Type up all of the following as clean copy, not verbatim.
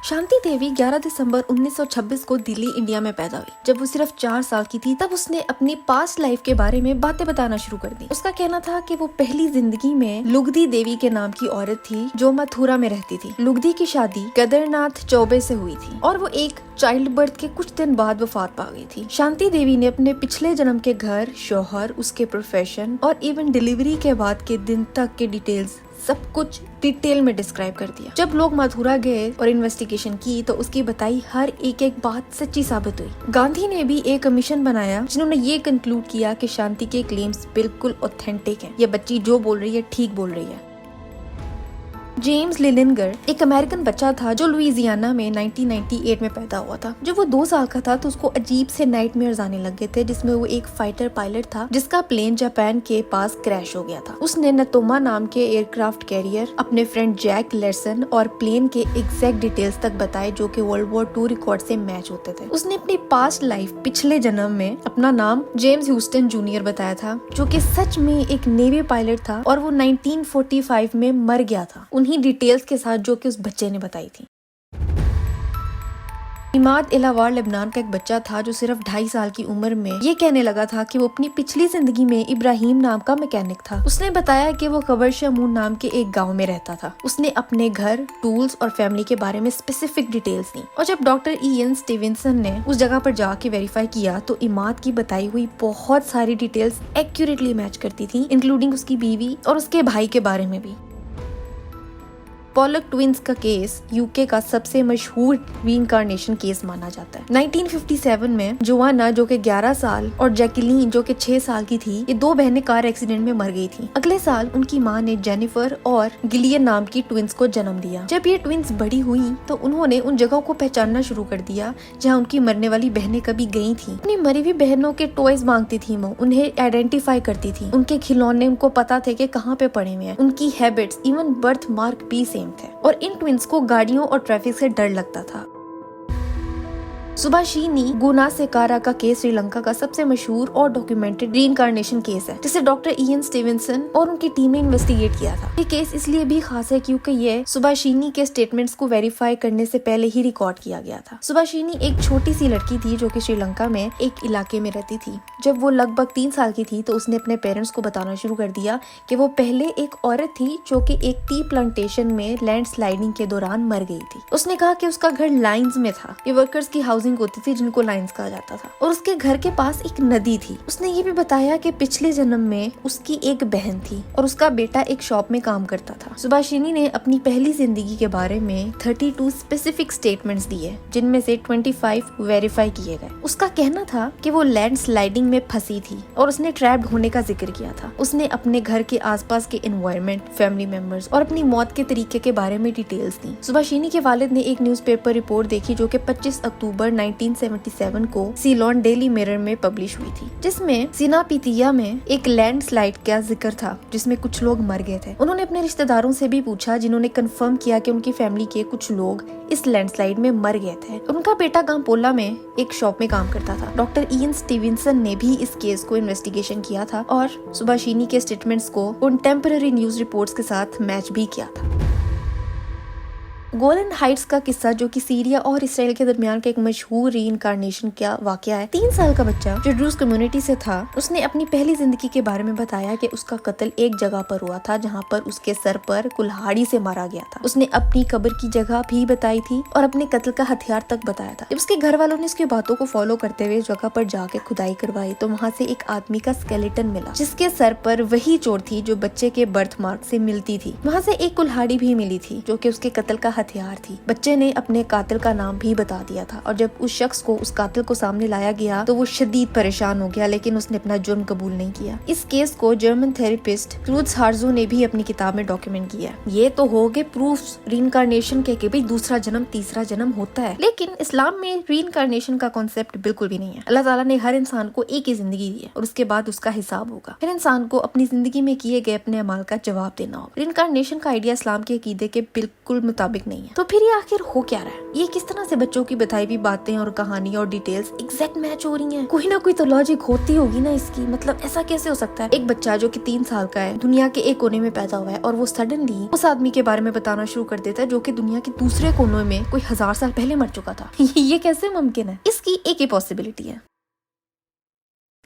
शांति देवी 11 दिसंबर 1926 को दिल्ली इंडिया में पैदा हुई। जब वो सिर्फ 4 साल की थी तब उसने अपनी पास्ट लाइफ के बारे में बातें बताना शुरू कर दी। उसका कहना था कि वो पहली जिंदगी में लुगदी देवी के नाम की औरत थी जो मथुरा में रहती थी। लुगदी की शादी केदारनाथ चौबे से हुई थी और वो एक चाइल्ड बर्थ के कुछ दिन बाद वफात पा गई थी। शांति देवी ने अपने पिछले जन्म के घर, शौहर, उसके प्रोफेशन और इवन डिलीवरी के बाद के दिन तक के डिटेल्स सब कुछ डिटेल में डिस्क्राइब कर दिया। जब लोग मथुरा गए और इन्वेस्टिगेशन की तो उसकी बताई हर एक बात सच्ची साबित हुई। गांधी ने भी एक कमीशन बनाया जिन्होंने ये कंक्लूड किया कि शांति के क्लेम्स बिल्कुल ऑथेंटिक हैं। ये बच्ची जो बोल रही है ठीक बोल रही है। जेम्स लिलिंगर एक अमेरिकन बच्चा था जो लुइजियाना में 1998 में पैदा हुआ था। जब वो 2 साल का था तो उसको अजीब से नाइटमेयर्स आने लग गए थे, जिसमें वो एक फाइटर पायलट था जिसका प्लेन जापान के पास क्रैश हो गया था। उसने नतोमा नाम के एयरक्राफ्ट कैरियर, अपने फ्रेंड जैक लेरसन और प्लेन के एग्जैक्ट डिटेल्स तक बताए जो कि वर्ल्ड वॉर 2 रिकॉर्ड से मैच होते थे। उसने अपनी पास्ट लाइफ, पिछले जन्म में अपना नाम जेम्स ह्यूस्टन जूनियर बताया था जो कि सच में एक नेवी पायलट था और वो 1945 में मर गया था उन्हीं डिटेल्स के साथ जो कि उस बच्चे ने बताई थी। इमाद इलावार लेबनान का एक बच्चा था जो सिर्फ 2.5 साल की उम्र में ये कहने लगा था कि वो अपनी पिछली जिंदगी में इब्राहिम नाम का मैकेनिक था। उसने बताया कि वो खबर शमून नाम के एक गांव में रहता था। उसने अपने घर, टूल्स और फैमिली के बारे में स्पेसिफिक डिटेल्स दी और जब डॉक्टर इयन स्टीवेंसन ने उस जगह पर जाके वेरीफाई किया तो इमाद की बताई हुई बहुत सारी डिटेल्स एक्यूरेटली मैच करती थी, इंक्लूडिंग उसकी बीवी और उसके भाई के बारे में भी। पॉलक ट्विंस का केस यूके का सबसे मशहूर रीइंकार्नेशन केस माना जाता है। 1957 में जोआना जो कि 11 साल और जैकलीन जो कि 6 साल की थी, ये 2 बहनें कार एक्सीडेंट में मर गई थी। अगले साल उनकी मां ने जेनिफर और गिलियन नाम की ट्विंस को जन्म दिया। जब ये ट्विंस बड़ी हुई तो उन्होंने उन जगहों को पहचानना शुरू कर दिया जहाँ उनकी मरने वाली बहनें कभी गई थी। अपनी मरी हुई बहनों के टॉयज मांगती थी, वो उन्हें आइडेंटिफाई करती थी। उनके खिलौने उनको पता थे कि कहाँ पे पड़े हुए हैं। उनकी हैबिट्स, इवन बर्थ मार्क भी सेम थे और इन ट्विंस को गाड़ियों और ट्रैफिक से डर लगता था। सुभाषिनी गुनासेकारा का केस श्रीलंका का सबसे मशहूर और डॉक्यूमेंटेड रीइंकार्नेशन केस है जिसे डॉक्टर इयन स्टीवेंसन और उनकी टीम ने इन्वेस्टिगेट किया था। ये केस इसलिए भी खास है क्योंकि ये सुभाषिनी के स्टेटमेंट्स को वेरीफाई करने से पहले ही रिकॉर्ड किया गया था। सुभाषिनी एक छोटी सी लड़की थी जो कि श्रीलंका में एक इलाके में रहती थी। जब वो लगभग 3 साल की थी तो उसने अपने पेरेंट्स को बताना शुरू कर दिया कि वो पहले एक औरत थी जो कि एक टी प्लांटेशन में लैंड स्लाइडिंग के दौरान मर गई थी। उसने कहा कि उसका घर लाइन्स में था। ये वर्कर्स की हाउसिंग होती थी जिनको लाइंस कहा जाता था और उसके घर के पास एक नदी थी। उसने ये भी बताया कि पिछले जन्म में उसकी एक बहन थी और उसका बेटा एक शॉप में काम करता था। सुभाषिनी ने अपनी पहली जिंदगी के बारे में 32 स्पेसिफिक स्टेटमेंट्स दिए जिनमें से 25 वेरीफाई किए गए। उसका कहना था कि वो लैंड स्लाइडिंग में फंसी थी और उसने ट्रैप्ड होने का जिक्र किया था। उसने अपने घर के आसपास के एनवायरनमेंट, फैमिली मेंबर्स और अपनी मौत के तरीके के बारे में डिटेल्स दी। सुभाषिनी के वालिद ने एक न्यूज़पेपर रिपोर्ट देखी जो कि 25 अक्टूबर 1977 को सीलोन डेली मिरर में पब्लिश हुई थी, जिसमें सिनापितिया में एक लैंडस्लाइड का जिक्र था जिसमें कुछ लोग मर गए थे। उन्होंने अपने रिश्तेदारों से भी पूछा जिन्होंने कंफर्म किया कि उनकी फैमिली के कुछ लोग इस लैंडस्लाइड में मर गए थे। उनका बेटा गांपोला में एक शॉप में काम करता था। डॉक्टर इयन स्टीवेंसन ने भी इस केस को इन्वेस्टिगेशन किया था और सुभाषिनी के स्टेटमेंट्स को कंटेम्पररी न्यूज रिपोर्ट्स के साथ मैच भी किया था। गोलन हाइट्स का किस्सा जो कि सीरिया और इसराइल के दरमियान का एक मशहूर रीइंकार्नेशन का वाकया है। 3 साल का बच्चा जो ड्रूज कम्युनिटी से था, उसने अपनी पहली जिंदगी के बारे में बताया कि उसका कत्ल एक जगह पर हुआ था जहां पर उसके सर पर कुल्हाड़ी से मारा गया था। उसने अपनी कब्र की जगह भी बताई थी और अपने कत्ल का हथियार तक बताया था। जब उसके घर वालों ने उसकी बातों को फॉलो करते हुए जगह पर जाके खुदाई करवाई तो वहाँ से एक आदमी का स्केलेटन मिला जिसके सर पर वही चोट थी जो बच्चे के बर्थ मार्क से मिलती थी। वहाँ से एक कुल्हाड़ी भी मिली थी जो कि उसके कत्ल का हथियार थी। बच्चे ने अपने कातिल का नाम भी बता दिया था और जब उस शख्स को, उस कातिल को सामने लाया गया तो वो शदीद परेशान हो गया, लेकिन उसने अपना जुर्म कबूल नहीं किया। इस केस को जर्मन थेरेपिस्ट क्रूज हार्जो ने भी अपनी किताब में डॉक्यूमेंट किया। ये तो हो गए प्रूफ्स रीइंकार्नेशन के कि भाई दूसरा जन्म, तीसरा जन्म होता है, लेकिन इस्लाम में रीइंकार्नेशन का कॉन्सेप्ट बिल्कुल भी नहीं है। अल्लाह ताला ने हर इंसान को एक ही जिंदगी दी है और उसके बाद उसका हिसाब होगा। हर इंसान को अपनी जिंदगी में किए गए अपने अमाल का जवाब देना होगा। रीइंकार्नेशन का आइडिया इस्लाम के अकीदे के बिल्कुल मुताबिक लॉजिक नहीं है। तो फिर ये आखिर हो क्या रहा है? ये किस तरह से बच्चों की बताई हुई बातें और कहानी और डिटेल्स एग्जैक्ट मैच हो रही हैं? कोई ना कोई तो लॉजिक होती होगी ना इसकी। मतलब ऐसा कैसे हो सकता है? एक बच्चा जो कि 3 साल का है, दुनिया के एक कोने में पैदा हुआ है, और वो सडनली उस आदमी के बारे में बताना शुरू कर देता है जो कि दुनिया के दूसरे कोने में कोई 1000 साल पहले मर चुका था। ये कैसे मुमकिन है? इसकी एक ही पॉसिबिलिटी है,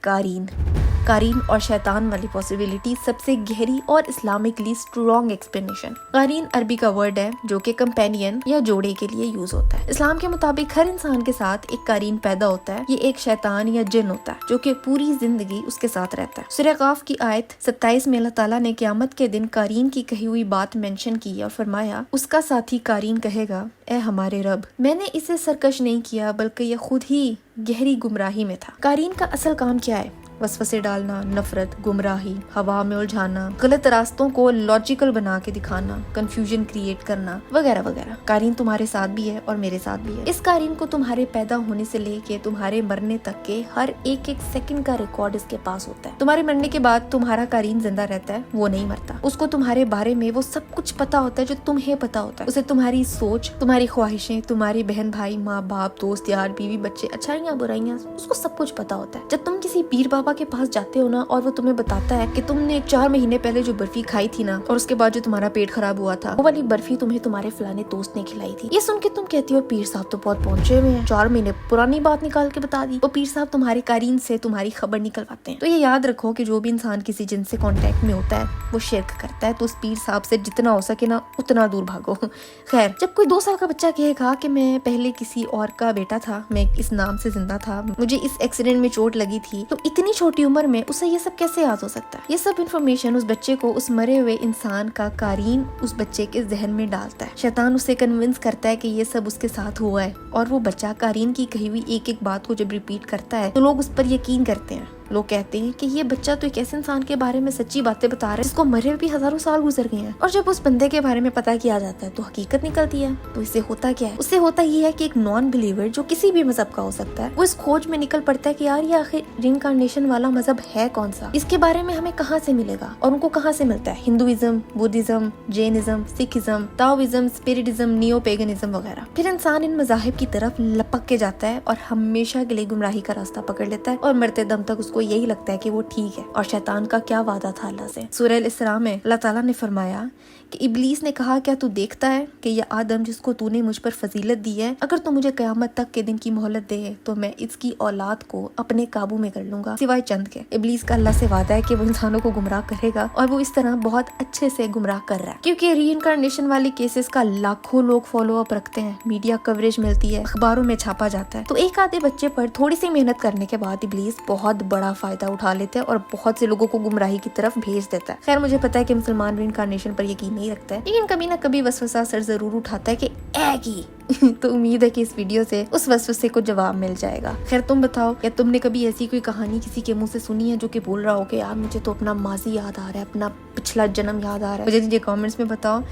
कारीन और शैतान वाली पॉसिबिलिटी सबसे गहरी और इस्लामिकली स्ट्रॉन्ग एक्सप्लेनेशन। कारीन अरबी का वर्ड है जो कि कंपेनियन या जोड़े के लिए यूज होता है। इस्लाम के मुताबिक हर इंसान के साथ एक कारीन पैदा होता है। ये एक शैतान या जिन होता है जो कि पूरी जिंदगी उसके साथ रहता है। सूरह काफ की आयत 27 में अल्लाह ताला ने क़यामत के दिन कारीन की कही हुई बात मेंशन की और फरमाया, उसका साथी कारीन कहेगा, ए हमारे रब, मैंने इसे सरकश नहीं किया बल्कि ये खुद ही गहरी गुमराही में था। कारीन का असल काम क्या है? वसवसे डालना, नफरत, गुमराही, हवा में उलझाना, गलत रास्तों को लॉजिकल बना के दिखाना, कंफ्यूजन क्रिएट करना, वगैरह वगैरह। कारीन तुम्हारे साथ भी है और मेरे साथ भी है। इस कारीन को तुम्हारे पैदा होने से लेके तुम्हारे मरने तक के हर एक सेकंड का रिकॉर्ड इसके पास होता है। तुम्हारे मरने के बाद तुम्हारा कारीन जिंदा रहता है, वो नहीं मरता। उसको तुम्हारे बारे में वो सब कुछ पता होता है जो तुम्हें पता होता है। उसे तुम्हारी सोच, तुम्हारी ख्वाहिशें, तुम्हारी बहन भाई, माँ बाप, दोस्त यार, बीवी बच्चे, अच्छाइयाँ बुराइयाँ, उसको सब कुछ पता होता है। जब तुम किसी पीर बाबा के पास जाते हो ना और वो तुम्हें बताता है कि तुमने 4 महीने पहले जो बर्फी खाई थी ना और उसके बाद जो तुम्हारा पेट खराब हुआ था, वो वाली बर्फी तुम्हें तुम्हारे फलाने दोस्त ने खिलाई थी। ये सुन के तुम कहती हो पीर साहब तो बहुत पहुंचे हुए हैं, 4 महीने पुरानी बात निकाल के बता दी। वो पीर साहब तुम्हारे कारीन से तुम्हारी खबर निकलवाते हैं। तो ये याद रखो कि जो भी इंसान किसी जिन से कांटेक्ट में होता है वो शिर्क करता है। तो उस पीर साहब से जितना हो सके ना उतना दूर भागो। खैर, जब कोई 2 साल का बच्चा कहेगा कि मैं पहले किसी और का बेटा था, मैं इस नाम से जिंदा था, मुझे इस एक्सीडेंट में चोट लगी थी, तो इतनी छोटी उम्र में उसे ये सब कैसे याद हो सकता है? ये सब इन्फॉर्मेशन उस बच्चे को उस मरे हुए इंसान का कारीन उस बच्चे के जहन में डालता है। शैतान उसे कन्विंस करता है कि ये सब उसके साथ हुआ है, और वो बच्चा कारीन की कही हुई एक एक बात को जब रिपीट करता है तो लोग उस पर यकीन करते हैं। लोग कहते हैं कि ये बच्चा तो एक ऐसे इंसान के बारे में सच्ची बातें बता रहा है जिसको मरे हुए भी हजारों साल गुजर गए हैं। और जब उस बंदे के बारे में पता किया जाता है तो हकीकत निकलती है। तो इससे होता क्या है? उससे होता ये है कि एक नॉन बिलीवर जो किसी भी मजहब का हो सकता है, वो इस खोज में निकल पड़ता है कि यार ये आखिर रिइंकार्नेशन वाला मजहब है कौन सा, इसके बारे में हमें कहाँ से मिलेगा और उनको कहाँ से मिलता है। Hinduism, Buddhism, Jainism, Sikhism, Taoism, spiritism, neo paganism वगैरह। फिर इंसान इन मजाहिब की तरफ लपक के जाता है और हमेशा के लिए गुमराही का रास्ता पकड़ लेता है और मरते दम तक उसको यही लगता है कि वो ठीक है। और शैतान का क्या वादा था अल्लाह से? सूरह अल-इसरा में अल्लाह ताला ने फरमाया कि इब्लीस ने कहा, क्या तू देखता है कि ये आदम जिसको तूने मुझ पर फजीलत दी है, अगर तू मुझे कयामत तक के दिन की मोहलत दे तो मैं इसकी औलाद को अपने काबू में कर लूंगा सिवाय चंद के। इब्लीस का अल्लाह से वादा है कि वो इंसानों को गुमराह करेगा और वो इस तरह बहुत अच्छे से गुमराह कर रहा है, क्योंकि रीइंकार्नेशन वाले केसेस का लाखों लोग फॉलो अप रखते हैं, मीडिया कवरेज मिलती है, अखबारों में छापा जाता है। तो एक आधे बच्चे पर थोड़ी सी मेहनत करने के बाद इब्लीस बहुत बड़ा फायदा उठा लेते हैं और बहुत से लोगों को गुमराही की तरफ भेज देता है। खैर, मुझे पता है कि मुसलमान रीइंकार्नेशन पर यकीन नहीं रखता है, लेकिन कभी ना कभी वसवसा सर जरूर उठाता है कि ऐ की तो उम्मीद है कि इस वीडियो से उस वसवसे को जवाब मिल जाएगा। खैर, तुम बताओ, या तुमने कभी ऐसी कोई कहानी किसी के मुंह से सुनी है जो कि बोल रहा हो कि यार मुझे तो अपना माजी याद आ रहा है, अपना पिछला जन्म याद आ रहा है? मुझे कमेंट्स में बताओ।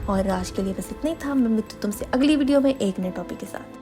और आज के लिए बस इतना ही था। मैं मिलती हूं तुमसे अगली वीडियो में एक नए टॉपिक के साथ।